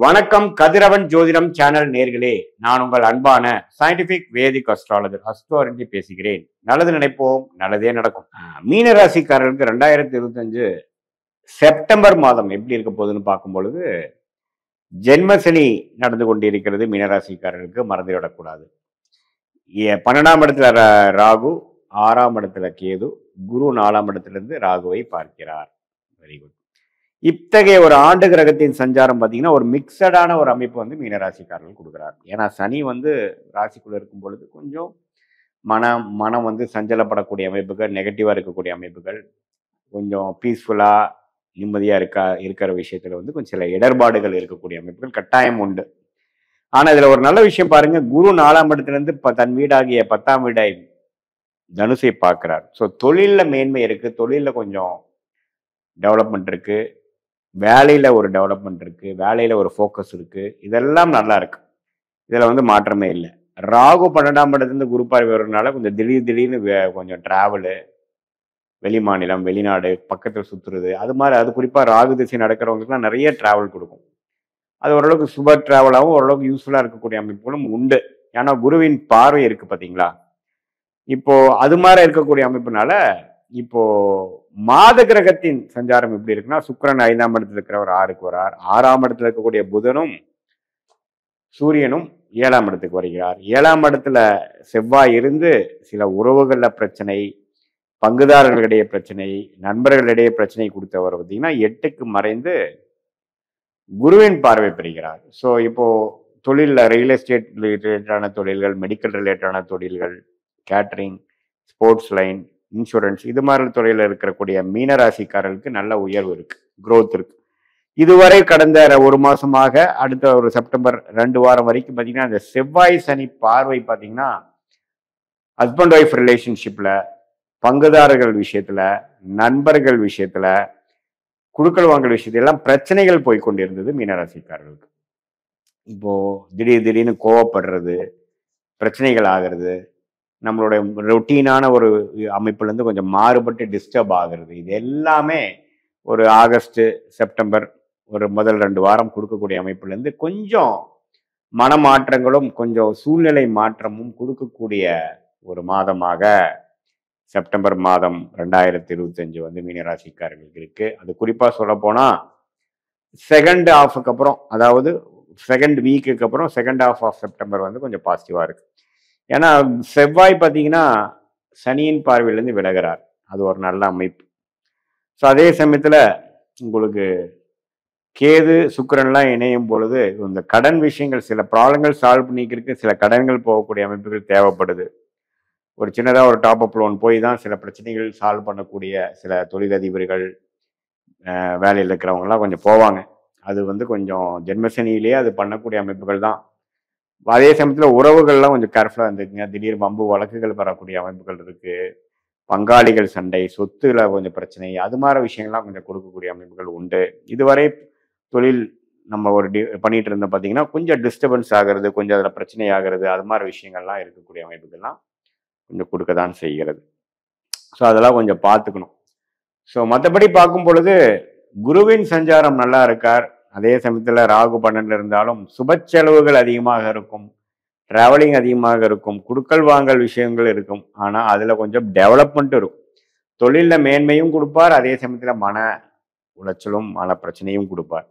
வணக்கம் கதிரவன் ஜோதிடம் சேனல் நேர்களே, நான் உங்கள் அன்பான சயின்டிபிக் வேதிக் அஸ்ட்ராலஜர் அஸ்ட்ரோரஞ்சி பேசுகிறேன். நல்லது நினைப்போம், நல்லதே நடக்கும். மீன ராசிக்காரர்களுக்கு 2025 செப்டம்பர் மாதம் எப்படி இருக்க போகுதுன்னு பார்க்கும் பொழுது, ஜென்மசனி நடந்து கொண்டிருக்கிறது. மீனராசிக்காரர்களுக்கு மறந்துவிடக்கூடாது. 12ஆம் இடத்துல ராகு, 6ஆம் இடத்துல கேது, குரு 4ஆம் இடத்திலிருந்து ராகுவை பார்க்கிறார். Very good. இத்தகைய ஒரு ஆண்டு கிரகத்தின் சஞ்சாரம் பார்த்தீங்கன்னா ஒரு மிக்சடான ஒரு அமைப்பு வந்து மீனராசிக்காரர்கள் கொடுக்குறார். ஏன்னா சனி வந்து ராசிக்குள்ள இருக்கும் பொழுது கொஞ்சம் மனம் வந்து சஞ்சலப்படக்கூடிய அமைப்புகள், நெகட்டிவாக இருக்கக்கூடிய அமைப்புகள், கொஞ்சம் பீஸ்ஃபுல்லாக நிம்மதியாக இருக்கிற விஷயத்துல வந்து கொஞ்சம் சில இடர்பாடுகள் இருக்கக்கூடிய அமைப்புகள் கட்டாயம் உண்டு. ஆனால் இதில் ஒரு நல்ல விஷயம் பாருங்க, குரு 4ஆம் இடத்துலேருந்து தன் வீடாகிய 10ஆம் வீடை தனுசை பார்க்கிறார். ஸோ தொழிலில் மேன்மை இருக்கு, தொழிலில் கொஞ்சம் டெவலப்மெண்ட் இருக்கு, வேலையில் ஒரு டெவலப்மெண்ட் இருக்குது, வேலையில் ஒரு ஃபோக்கஸ் இருக்குது, இதெல்லாம் நல்லா இருக்கு. இதில் வந்து மாற்றமே இல்லை. ராகு 12ஆம் இடத்துலேருந்து குரு பார்வை வர்றதுனால கொஞ்சம் திடீர்னு கொஞ்சம் ட்ராவலு, வெளி மாநிலம், வெளிநாடு, பக்கத்தில் சுற்றுறது, அது மாதிரி. அது குறிப்பாக ராகு திசை நடக்கிறவங்களுக்குலாம் நிறைய ட்ராவல் கொடுக்கும். அது ஓரளவுக்கு சுப ட்ராவலாகவும் ஓரளவுக்கு யூஸ்ஃபுல்லாக இருக்கக்கூடிய அமைப்புகளும் உண்டு. ஏன்னா குருவின் பார்வை இருக்குது பார்த்தீங்களா. இப்போது அது மாதிரி இருக்கக்கூடிய அமைப்புனால இப்போ மாத கிரகத்தின் சஞ்சாரம் எப்படி இருக்குன்னா, சுக்கிரன் 5ஆம் இடத்துல இருக்கிறவர் 6க்கு வரார். 6ஆம் இடத்துல இருக்கக்கூடிய புதனும் சூரியனும் 7ஆம் இடத்துக்கு வருகிறார். 7ஆம் இடத்துல செவ்வாய் இருந்து சில உறவுகள்ல பிரச்சனை, பங்குதாரர்களிடையே பிரச்சனை, நண்பர்களிடையே பிரச்சனை கொடுத்தவர் பார்த்தீங்கன்னா 8க்கு மறைந்து குருவின் பார்வை பெறுகிறார். ஸோ இப்போ தொழிலில் ரியல் எஸ்டேட் ரிலேட்டடான தொழில்கள், மெடிக்கல் ரிலேட்டடான தொழில்கள், கேட்டரிங், ஸ்போர்ட்ஸ் லைன், இன்சூரன்ஸ், இது மாதிரி துறையில் இருக்கக்கூடிய மீனராசிக்காரர்களுக்கு நல்ல உயர்வு இருக்கு, growth இருக்கு. இதுவரை கடந்த ஒரு மாசமாக அடுத்த ஒரு செப்டம்பர் 2 வாரம் வரைக்கும் பார்த்தீங்கன்னா அந்த செவ்வாய் சனி பார்வை பார்த்தீங்கன்னா ஹஸ்பண்ட் ஒய்ஃப் ரிலேஷன்ஷிப்ல, பங்குதாரர்கள் விஷயத்துல, நண்பர்கள் விஷயத்துல, குடுக்கல் வாங்கல் விஷயத்துல எல்லாம் பிரச்சனைகள் போய்கொண்டிருந்தது மீனராசிக்காரர்களுக்கு. இப்போ திடீர்னு கோவப்படுறது, பிரச்சனைகள் ஆகிறது, நம்மளோட ரொட்டீனான ஒரு அமைப்புலேருந்து கொஞ்சம் மாறுபட்டு டிஸ்டர்ப் ஆகிறது, இது எல்லாமே ஒரு ஆகஸ்ட் செப்டம்பர் ஒரு முதல் 2 வாரம் கொடுக்கக்கூடிய அமைப்புலேருந்து கொஞ்சம் மனமாற்றங்களும் கொஞ்சம் சூழ்நிலை மாற்றமும் கொடுக்கக்கூடிய ஒரு மாதமாக செப்டம்பர் மாதம் 2025 வந்து மீனராசிக்காரர்களுக்கு இருக்கு. அது குறிப்பாக சொல்ல போனால் செகண்ட் ஹாஃபுக்கு அப்புறம், அதாவது செகண்ட் வீக்குக்கு அப்புறம் செகண்ட் ஹாஃப் ஆஃப் செப்டம்பர் வந்து கொஞ்சம் பாசிட்டிவாக இருக்கு. ஏன்னா செவ்வாய் பார்த்தீங்கன்னா சனியின் பார்வையிலேருந்து விலகிறார். அது ஒரு நல்ல அமைப்பு. ஸோ அதே சமயத்தில் உங்களுக்கு கேது சுக்கிரன்லாம் இணையும் பொழுது இந்த கடன் விஷயங்கள், சில ப்ராப்ளங்கள் சால்வ் பண்ணிக்கிறதுக்கு சில கடன்கள் போகக்கூடிய அமைப்புகள் தேவைப்படுது. ஒரு சின்னதாக ஒரு டாப் அப் லோன் போய் தான் சில பிரச்சனைகள் சால்வ் பண்ணக்கூடிய சில தொழிலதிபர்கள், வேலையில் இருக்கிறவங்கலாம் கொஞ்சம் போவாங்க. அது வந்து கொஞ்சம் ஜென்மசனியிலேயே அது பண்ணக்கூடிய அமைப்புகள் தான். அதே சமயத்தில் உறவுகள்லாம் கொஞ்சம் கேர்ஃபுல்லாக இருந்துக்குங்க. திடீர் வம்பு வழக்குகள் வரக்கூடிய அமைப்புகள் இருக்கு, பங்காளிகள் சண்டை, சொத்துல கொஞ்சம் பிரச்சனை, அது மாதிரி விஷயங்கள்லாம் கொஞ்சம் கொடுக்கக்கூடிய அமைப்புகள் உண்டு. இதுவரை தொழில் நம்ம ஒரு பண்ணிட்டு இருந்தோம் பார்த்தீங்கன்னா கொஞ்சம் டிஸ்டர்பன்ஸ் ஆகிறது, கொஞ்சம் அதில் பிரச்சனை ஆகிறது, அது மாதிரி விஷயங்கள்லாம் இருக்கக்கூடிய அமைப்புகள்லாம் கொஞ்சம் கொடுக்க தான் செய்கிறது. ஸோ அதெல்லாம் கொஞ்சம் பார்த்துக்கணும். ஸோ மற்றபடி பார்க்கும் பொழுது குருவின் சஞ்சாரம் நல்லா இருக்கார். அதே சமயத்தில் ராகு 12 இருந்தாலும் சுப செலவுகள் அதிகமாக இருக்கும், ட்ராவலிங் அதிகமாக இருக்கும், குடுக்கல் வாங்கல் விஷயங்கள் இருக்கும். ஆனால் அதில் கொஞ்சம் டெவலப்மெண்ட் இருக்கும். தொழிலில் மேன்மையும் கொடுப்பார், அதே சமயத்தில் மன உளைச்சலும் மன பிரச்சனையும் கொடுப்பார்.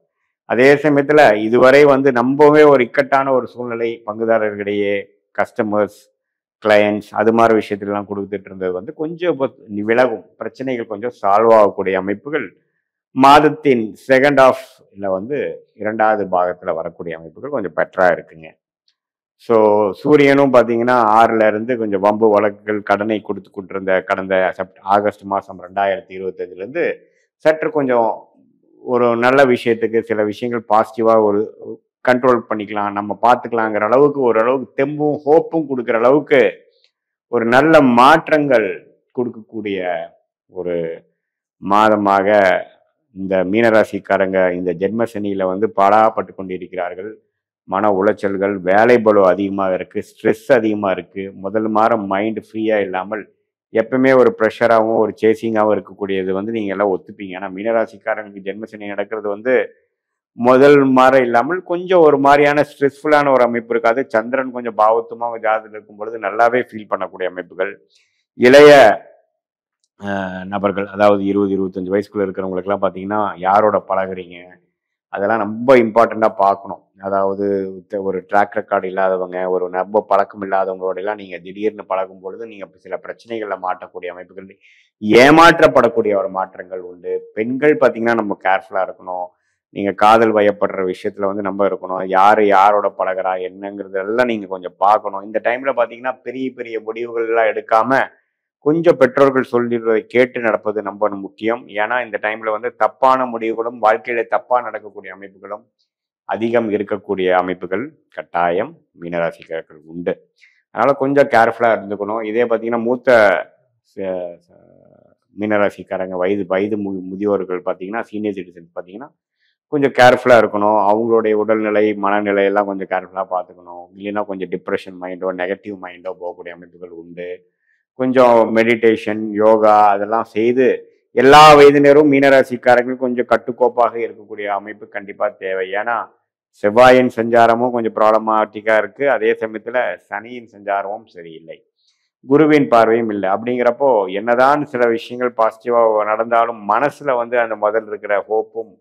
அதே சமயத்தில் இதுவரை வந்து நம்பவே ஒரு இக்கட்டான ஒரு சூழ்நிலை, பங்குதாரர்களிடையே, கஸ்டமர்ஸ், கிளையன்ட்ஸ், அது மாதிரி விஷயத்துலாம் கொடுத்துட்டு இருந்தது வந்து கொஞ்சம் விலகும், பிரச்சனைகள் கொஞ்சம் சால்வ் ஆகக்கூடிய அமைப்புகள் மாதத்தின் செகண்ட் ஹாஃப்ல வந்து 2வது பாகத்தில் வரக்கூடிய அமைப்புகள் கொஞ்சம் பெட்டராக இருக்குங்க. ஸோ சூரியனும் பார்த்தீங்கன்னா 6ல் இருந்து கொஞ்சம் வம்பு வழக்குகள், கடனை கொடுத்துக்கிட்டு இருந்த கடந்த ஆகஸ்ட் மாதம் 2025லேருந்து சற்று கொஞ்சம் ஒரு நல்ல விஷயத்துக்கு சில விஷயங்கள் பாசிட்டிவாக ஒரு கண்ட்ரோல் பண்ணிக்கலாம், நம்ம பார்த்துக்கலாங்கிற அளவுக்கு ஓரளவுக்கு தெம்பும் ஹோப்பும் கொடுக்குற அளவுக்கு ஒரு நல்ல மாற்றங்கள் கொடுக்கக்கூடிய ஒரு மாதமாக இந்த மீனராசிக்காரங்க இந்த ஜென்மசனியில் வந்து பாடாப்பட்டு கொண்டிருக்கிறார்கள். மன உளைச்சல்கள், வேலை பளு அதிகமாக இருக்குது, ஸ்ட்ரெஸ் அதிகமாக இருக்குது. முதல் மாதம் மைண்டு ஃப்ரீயாக இல்லாமல் எப்பவுமே ஒரு ப்ரெஷராகவும் ஒரு சேசிங்காகவும் இருக்கக்கூடியது வந்து நீங்கள் எல்லாம் ஒத்துப்பீங்க. ஏன்னா மீனராசிக்காரங்களுக்கு ஜென்மசனி நடக்கிறது வந்து முதல் மாதிரி இல்லாமல் கொஞ்சம் ஒரு மாதிரியான ஸ்ட்ரெஸ்ஃபுல்லான ஒரு அமைப்பு இருக்காது. சந்திரன் கொஞ்சம் பாவத்துமாக ஜாதகத்தில் இருக்கும் பொழுது நல்லாவே ஃபீல் பண்ணக்கூடிய அமைப்புகள். இளைய நபர்கள், அதாவது 20-25 வயசுக்குள்ள இருக்கிறவங்களுக்குலாம் பார்த்தீங்கன்னா யாரோட பழகுறீங்க, அதெல்லாம் ரொம்ப இம்பார்ட்டண்ட்டாக பார்க்கணும். அதாவது ஒரு ட்ராக் ரெக்கார்டு இல்லாதவங்க, ஒரு ரொம்ப பழக்கம் இல்லாதவங்களோட எல்லாம் நீங்கள் திடீர்னு பழகும் பொழுது நீங்கள் சில பிரச்சனைகளில் மாட்டக்கூடிய அமைப்புகள், ஏமாற்றப்படக்கூடிய ஒரு மாற்றங்கள் உண்டு. பெண்கள் பார்த்தீங்கன்னா நம்ம கேர்ஃபுல்லாக இருக்கணும். நீங்கள் காதல் வயப்படுற விஷயத்தில் வந்து நம்ம இருக்கணும். யார் யாரோட பழகிறா என்னங்கிறது எல்லாம் நீங்கள் கொஞ்சம் பார்க்கணும். இந்த டைமில் பார்த்தீங்கன்னா பெரிய பெரிய முடிவுகள்லாம் எடுக்காமல் கொஞ்சம் பெற்றோர்கள் சொல்லிடுவதை கேட்டு நடப்பது ரொம்ப முக்கியம். ஏன்னா இந்த டைம்ல வந்து தப்பான முடிவுகளும் வாழ்க்கையில தப்பா நடக்கக்கூடிய அமைப்புகளும் அதிகம் இருக்கக்கூடிய அமைப்புகள் கட்டாயம் மீனராசிக்காரர்கள் உண்டு. அதனால கொஞ்சம் கேர்ஃபுல்லா இருந்துக்கணும். இதே பார்த்தீங்கன்னா மூத்த மீனராசிக்காரங்க வயது வயது முதியோர்கள் பார்த்தீங்கன்னா சீனியர் சிட்டிசன்ஸ் பார்த்தீங்கன்னா கொஞ்சம் கேர்ஃபுல்லா இருக்கணும். அவங்களுடைய உடல்நிலை மனநிலை எல்லாம் கொஞ்சம் கேர்ஃபுல்லா பார்த்துக்கணும். இல்லைன்னா கொஞ்சம் டிப்ரெஷன் மைண்டோ நெகட்டிவ் மைண்டோ போகக்கூடிய அமைப்புகள் உண்டு. கொஞ்சம் மெடிடேஷன் யோகா அதெல்லாம் செய்து எல்லா வயதினரும் மீனராசிக்காரர்கள் கொஞ்சம் கட்டுக்கோப்பாக இருக்கக்கூடிய அமைப்பு கண்டிப்பா தேவை. ஏன்னா செவ்வாயின் சஞ்சாரமும் கொஞ்சம் ப்ராப்ளமாட்டிக்கா இருக்கு. அதே சமயத்துல சனியின் சஞ்சாரமும் சரியில்லை, குருவின் பார்வையும் இல்லை. அப்படிங்கிறப்போ என்னதான் சில விஷயங்கள் பாசிட்டிவா நடந்தாலும் மனசுல வந்து அந்த முதல் இருக்கிற ஹோப்பும்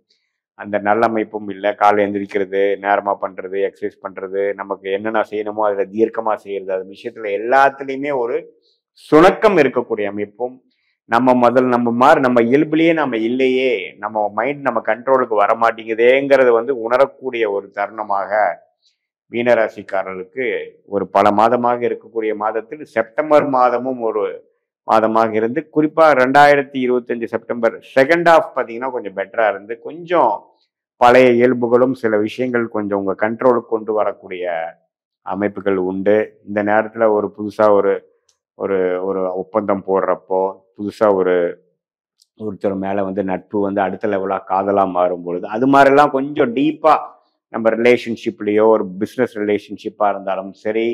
அந்த நல்லமைப்பும் இல்லை. காலை எந்திரிக்கிறது, நேரமா பண்றது, எக்ஸசைஸ் பண்றது, நமக்கு என்னென்ன செய்யணுமோ அதில் தீர்க்கமா செய்யறது, அது விஷயத்துல எல்லாத்துலேயுமே ஒரு சுணக்கம் இருக்கக்கூடிய அமைப்பும் நம்ம இயல்புலயே நம்ம இல்லையே, நம்ம மைண்ட் நம்ம கண்ட்ரோலுக்கு வர மாட்டேங்குதேங்கிறது வந்து உணரக்கூடிய ஒரு தருணமாக மீனராசிக்காரர்களுக்கு ஒரு பல மாதமாக இருக்கக்கூடிய மாதத்தில் செப்டம்பர் மாதமும் ஒரு மாதமாக இருந்து, குறிப்பா 2025 செப்டம்பர் செகண்ட் ஹாஃப் பார்த்தீங்கன்னா கொஞ்சம் பெட்டரா இருந்து கொஞ்சம் பழைய இயல்புகளும் சில விஷயங்கள் கொஞ்சம் உங்க கண்ட்ரோலுக்கு கொண்டு வரக்கூடிய அமைப்புகள் உண்டு. இந்த நேரத்துல ஒரு புதுசா ஒரு ஒரு ஒரு ஒப்பந்தம் போடுறப்போ, புதுசா ஒருத்தர் மேல வந்து நட்பு வந்து அடுத்த லெவலா காதலா மாறும் பொழுது, அது மாதிரிலாம் கொஞ்சம் டீப்பா நம்ம ரிலேஷன்ஷிப்லயோ ஒரு பிஸ்னஸ் ரிலேஷன்ஷிப்பா இருந்தாலும் சரி,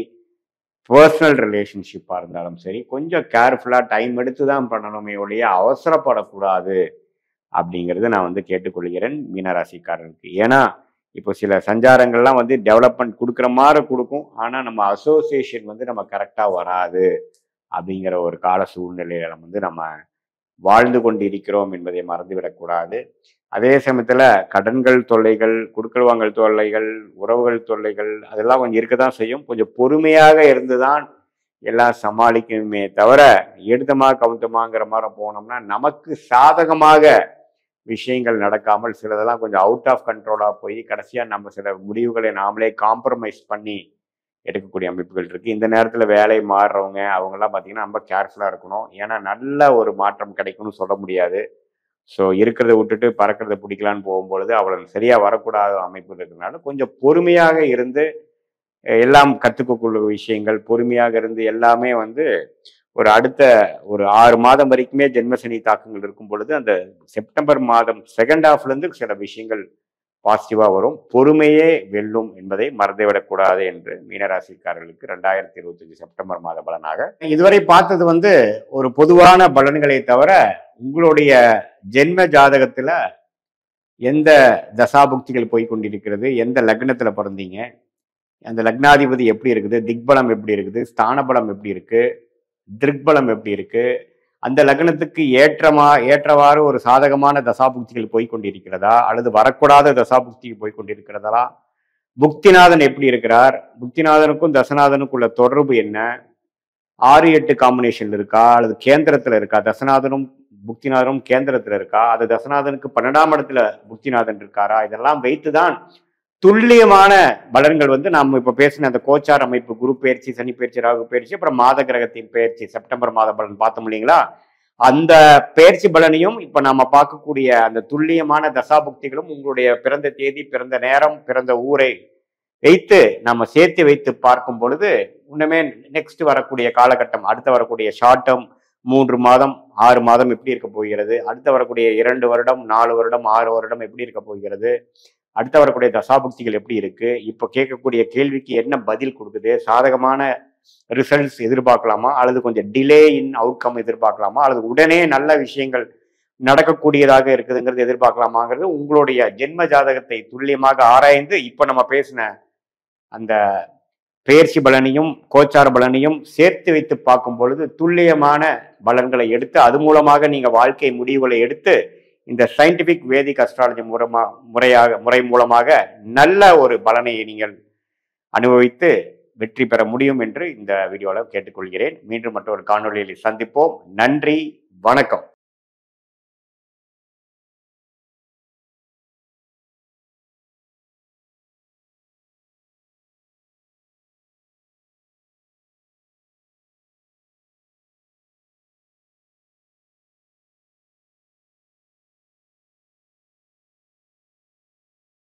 பர்சனல் ரிலேஷன்ஷிப்பா இருந்தாலும் சரி, கொஞ்சம் கேர்ஃபுல்லா டைம் எடுத்து தான் பண்ணணுமே ஒழிய அவசரப்படக்கூடாது அப்படிங்கிறது நான் வந்து கேட்டுக்கொள்கிறேன் மீனராசிக்காரருக்கு. ஏன்னா இப்போ சில சஞ்சாரங்கள்லாம் வந்து டெவலப்மெண்ட் கொடுக்குற மாதிரி கொடுக்கும், ஆனா நம்ம அசோசியேஷன் வந்து நம்ம கரெக்டா வராது அப்படிங்கிற ஒரு கால சூழ்நிலையில வந்து நம்ம வாழ்ந்து கொண்டு இருக்கிறோம் என்பதை மறந்துவிடக்கூடாது. அதே சமயத்துல கடன்கள் தொல்லைகள், குடுக்கல் வாங்கல் தொல்லைகள், உறவுகள் தொல்லைகள் அதெல்லாம் கொஞ்சம் இருக்கதான் செய்யும். கொஞ்சம் பொறுமையாக இருந்துதான் எல்லாம் சமாளிக்கணுமே தவிர எடுத்தமா கவுத்தமாங்கிற மாதிரி போனோம்னா நமக்கு சாதகமாக விஷயங்கள் நடக்காமல் சிலதெல்லாம் கொஞ்சம் அவுட் ஆஃப் கண்ட்ரோலா போய் கடைசியா நம்ம சில முடிவுகளை நாமளே காம்ப்ரமைஸ் பண்ணி எடுக்கக்கூடிய அமைப்புகள் இருக்கு. இந்த நேரத்துல வேலை மாறுறவங்க அவங்கெல்லாம் பார்த்தீங்கன்னா ரொம்ப கேர்ஃபுல்லா இருக்கணும். ஏன்னா நல்ல ஒரு மாற்றம் கிடைக்கும்னு சொல்ல முடியாது. ஸோ இருக்கிறத விட்டுட்டு பறக்கிறத பிடிக்கலான்னு போகும்பொழுது அவ்வளவு சரியா வரக்கூடாத அமைப்பு இருக்கிறதுனால கொஞ்சம் பொறுமையாக இருந்து எல்லாம் கற்றுக்கொள்ள விஷயங்கள் பொறுமையாக இருந்து எல்லாமே வந்து ஒரு அடுத்த ஒரு 6 மாதம் வரைக்குமே ஜென்மசனி தாக்கங்கள் இருக்கும் பொழுது அந்த செப்டம்பர் மாதம் செகண்ட் ஹாஃப்ல இருந்து சில விஷயங்கள் பாசிட்டிவா வரும். பொறுமையே வெல்லும் என்பதை மறந்துவிடக்கூடாது என்று மீனராசிக்காரர்களுக்கு 2025 செப்டம்பர் மாத பலனாக இதுவரை பார்த்தது வந்து ஒரு பொதுவான பலன்களை தவிர உங்களுடைய ஜென்ம ஜாதகத்துல எந்த தசாபுக்திகள் போய் கொண்டிருக்கிறது, எந்த லக்னத்துல பிறந்தீங்க, அந்த லக்னாதிபதி எப்படி இருக்குது, திக்பலம் எப்படி இருக்குது, ஸ்தான பலம் எப்படி இருக்கு, திருக்பலம் எப்படி இருக்கு, அந்த லக்னத்துக்கு ஏற்றவாறு ஒரு சாதகமான தசாபுக்திகள் போய்கொண்டிருக்கிறதா அல்லது வரக்கூடாத தசாபுக்திக்கு போய்கொண்டிருக்கிறதா, புக்திநாதன் எப்படி இருக்கிறார், புக்திநாதனுக்கும் தசநாதனுக்குள்ள தொடர்பு என்ன, 6-8 காம்பினேஷன் இருக்கா அல்லது கேந்திரத்துல இருக்கா, தசநாதனும் புக்திநாதனும் கேந்திரத்துல இருக்கா, அது தசநாதனுக்கு 12ஆம் இடத்துல புக்திநாதன் இருக்காரா, இதெல்லாம் வைத்துதான் துல்லியமான பலன்கள் வந்து நம்ம இப்ப பேசின அந்த கோச்சார் அமைப்பு, குரு பயிற்சி, சனி பயிற்சி, ராகு பயிற்சி, அப்புறம் மாத கிரகத்தின் பயிற்சி, செப்டம்பர் மாத பலன் பார்த்தோம் இல்லைங்களா, அந்த பயிற்சி பலனையும் இப்ப நாம பார்க்கக்கூடிய அந்த துல்லியமான தசாபுக்திகளும் உங்களுடைய பிறந்த தேதி, பிறந்த நேரம், பிறந்த ஊரை வைத்து நம்ம சேர்த்து வைத்து பார்க்கும் பொழுது இன்னுமே நெக்ஸ்ட் வரக்கூடிய காலகட்டம், அடுத்து வரக்கூடிய ஷார்ட் டேர்ம் 3 மாதம் 6 மாதம் எப்படி இருக்க போகிறது, அடுத்து வரக்கூடிய 2 வருடம் 4 வருடம் 6 வருடம் எப்படி இருக்க போகிறது, அடுத்த வரக்கூடிய தசாபுக்திகள் எப்படி இருக்கு, இப்போ கேட்கக்கூடிய கேள்விக்கு என்ன பதில் கொடுக்குது, சாதகமான ரிசல்ட்ஸ் எதிர்பார்க்கலாமா அல்லது கொஞ்சம் டிலே இன் அவுட்கம் எதிர்பார்க்கலாமா அல்லது உடனே நல்ல விஷயங்கள் நடக்கக்கூடியதாக இருக்குதுங்கிறது எதிர்பார்க்கலாமாங்கிறது உங்களுடைய ஜென்ம ஜாதகத்தை துல்லியமாக ஆராய்ந்து இப்ப நம்ம பேசின அந்த பெயர்ச்சி பலனையும் கோச்சார பலனையும் சேர்த்து வைத்து பார்க்கும் பொழுது துல்லியமான பலன்களை எடுத்து அது மூலமாக நீங்க வாழ்க்கை முடிவுகளை எடுத்து இந்த சயின்டிபிக் வேதிக் அஸ்ட்ராலஜி முறை மூலமாக நல்ல ஒரு பலனை நீங்கள் அனுபவித்து வெற்றி பெற முடியும் என்று இந்த வீடியோவில் கேட்டுக்கொள்கிறேன். மீண்டும் மற்றொரு காணொளியில் சந்திப்போம். நன்றி, வணக்கம்.